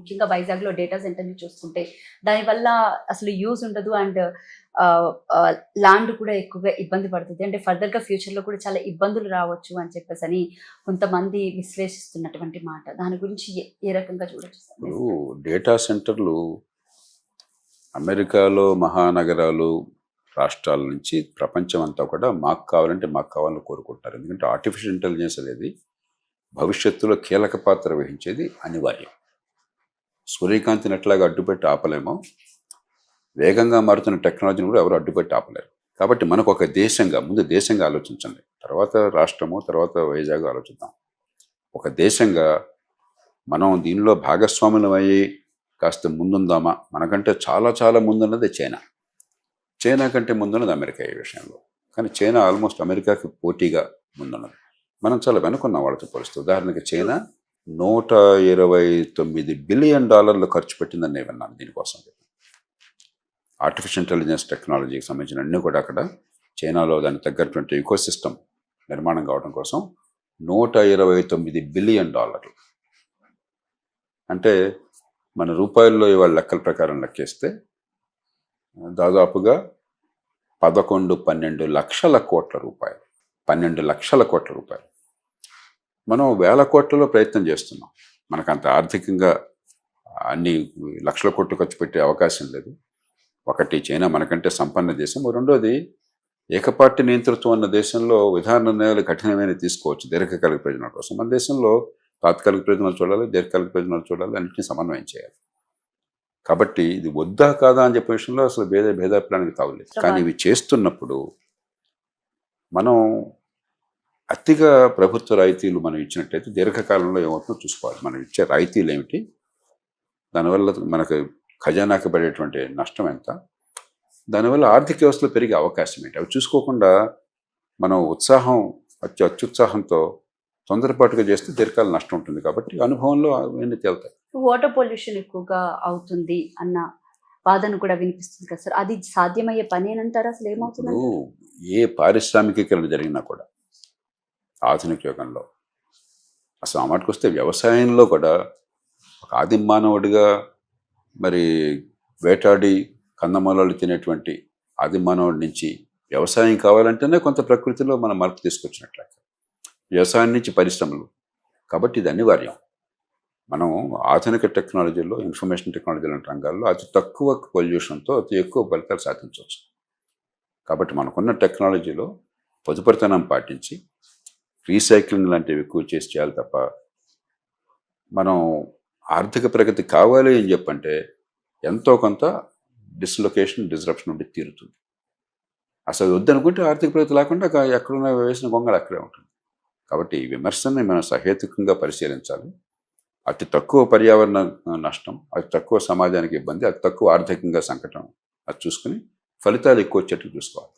ముఖ్యంగా వైజాగ్లో డేటా సెంటర్ని చూసుకుంటే దానివల్ల అసలు యూజ్ ఉండదు అండ్ ల్యాండ్ కూడా ఎక్కువగా ఇబ్బంది పడుతుంది. అంటే ఫర్దర్గా ఫ్యూచర్లో కూడా చాలా ఇబ్బందులు రావచ్చు అని చెప్పేసి అని కొంతమంది విశ్లేషిస్తున్నటువంటి మాట. దాని గురించి ఏ రకంగా చూడొచ్చు సార్? ఇప్పుడు డేటా సెంటర్లు అమెరికాలో మహానగరాలు రాష్ట్రాల నుంచి ప్రపంచం అంతా కూడా మాకు కావాలని కోరుకుంటారు. ఎందుకంటే ఆర్టిఫిషియల్ ఇంటెలిజెన్స్ అనేది భవిష్యత్తులో కీలక పాత్ర వహించేది అనివార్యం. సూర్యకాంతిని ఎట్లాగా అడ్డుపెట్టి ఆపలేమో, వేగంగా మారుతున్న టెక్నాలజీని కూడా ఎవరు అడ్డుపెట్టి ఆపలేరు. కాబట్టి మనకు ఒక ముందు దేశంగా ఆలోచించండి, తర్వాత రాష్ట్రము, తర్వాత వైజాగ్ ఆలోచిద్దాం. ఒక దేశంగా మనం దీనిలో భాగస్వాములం అయ్యి కాస్త ముందుందామా? మనకంటే చాలా చాలా ముందున్నది చైనా కంటే ముందున్నది అమెరికా ఈ విషయంలో. కానీ చైనా ఆల్మోస్ట్ అమెరికాకి పోటీగా ముందున్నది. మనం చాలా వెనుకున్నాం వాళ్ళతో పోలిస్తే. ఉదాహరణకి చైనా $129 బిలియన్ ఖర్చు పెట్టిందని నేను విన్నాను దీనికోసం. ఆర్టిఫిషియల్ ఇంటెలిజెన్స్ టెక్నాలజీకి సంబంధించిన అన్నీ కూడా అక్కడ చైనాలో దానికి తగ్గటువంటి ఈకోసిస్టమ్ నిర్మాణం కావడం కోసం $129 బిలియన్. అంటే మన రూపాయల్లో ఇవాళ లెక్కల ప్రకారం లెక్కేస్తే దాదాపుగా 11-12 లక్షల కోట్ల రూపాయలు. 12 లక్షల కోట్ల రూపాయలు. మనం వేల కోట్లలో ప్రయత్నం చేస్తున్నాం. మనకంత ఆర్థికంగా అన్ని లక్షల కోట్లు ఖర్చు పెట్టే అవకాశం లేదు. ఒకటి, చైనా మనకంటే సంపన్న దేశం. రెండోది, ఏకపార్టీ నియంతృత్వం అన్న దేశంలో విధాన నిర్ణయాలు కఠినమైన తీసుకోవచ్చు దీర్ఘకాలిక ప్రయోజనాల కోసం. మన దేశంలో తాత్కాలిక ప్రయోజనాలు చూడాలి, దీర్ఘకాలిక ప్రయోజనాలు చూడాలి, అన్నింటినీ సమన్వయం చేయాలి. కాబట్టి ఇది వద్దా కాదా అని చెప్పే విషయంలో అసలు భేదాభిప్రాయానికి తావులేదు. కానీ ఇవి చేస్తున్నప్పుడు మనం అతిగా ప్రభుత్వ రాయితీలు మనం ఇచ్చినట్టయితే దీర్ఘకాలంలో ఏమవుతుందో చూసుకోవాలి. మనం ఇచ్చే రాయితీలు ఏమిటి, దానివల్ల మనకు ఖజానాకి పడేటువంటి నష్టం ఎంత, దానివల్ల ఆర్థిక వ్యవస్థలో పెరిగే అవకాశం ఏంటి, అవి చూసుకోకుండా మనం అత్యుత్సాహంతో తొందరపాటుగా చేస్తే దీర్ఘకాలం నష్టం ఉంటుంది. కాబట్టి అనుభవంలో అవన్నీ తేలుతాయి. వాటర్ పొల్యూషన్ ఎక్కువగా అవుతుంది అన్న వాదన కూడా వినిపిస్తుంది కదా సార్, అది సాధ్యమయ్యే పని అంటారా? అసలు ఏమవుతుంది? ఏ పారిశ్రామికీకరణ జరిగినా కూడా ఆధునిక యుగంలో అసలు ఆ మాటకు వస్తే వ్యవసాయంలో కూడా ఒక ఆదిమ మానవుడిగా మరి వేటాడి కందమూలాలు తినేటువంటి ఆదిమ మానవుడి నుంచి వ్యవసాయం కావాలంటేనే కొంత ప్రకృతిలో మనం మార్పు తీసుకొచ్చినట్లే. వ్యవసాయం నుంచి పరిశ్రమలు. కాబట్టి ఇది అనివార్యం. మనం ఆధునిక టెక్నాలజీలో, ఇన్ఫర్మేషన్ టెక్నాలజీ లాంటి రంగాల్లో అతి తక్కువ పొల్యూషన్తో అతి ఎక్కువ ఫలితాలు సాధించవచ్చు. కాబట్టి మనకున్న టెక్నాలజీలో పొదుపరితనం పాటించి రీసైక్లింగ్ లాంటివి ఎక్కువ చేయాలి తప్ప, మనం ఆర్థిక ప్రగతి కావాలి అని చెప్పంటే ఎంతో కొంత డిస్రప్షన్ ఉండి తీరుతుంది. అసలు వద్దనుకుంటే ఆర్థిక ప్రగతి లేకుండా ఎక్కడున్న వేసిన గొంగళ అక్కడే ఉంటుంది. కాబట్టి ఈ విమర్శని మనం సహేతుకంగా పరిశీలించాలి. అతి తక్కువ పర్యావరణ నష్టం, అతి తక్కువ సమాజానికి ఇబ్బంది, అతి తక్కువ ఆర్థికంగా సంకటం, అది చూసుకుని ఫలితాలు ఎక్కువ వచ్చేట్టు చూసుకోవాలి.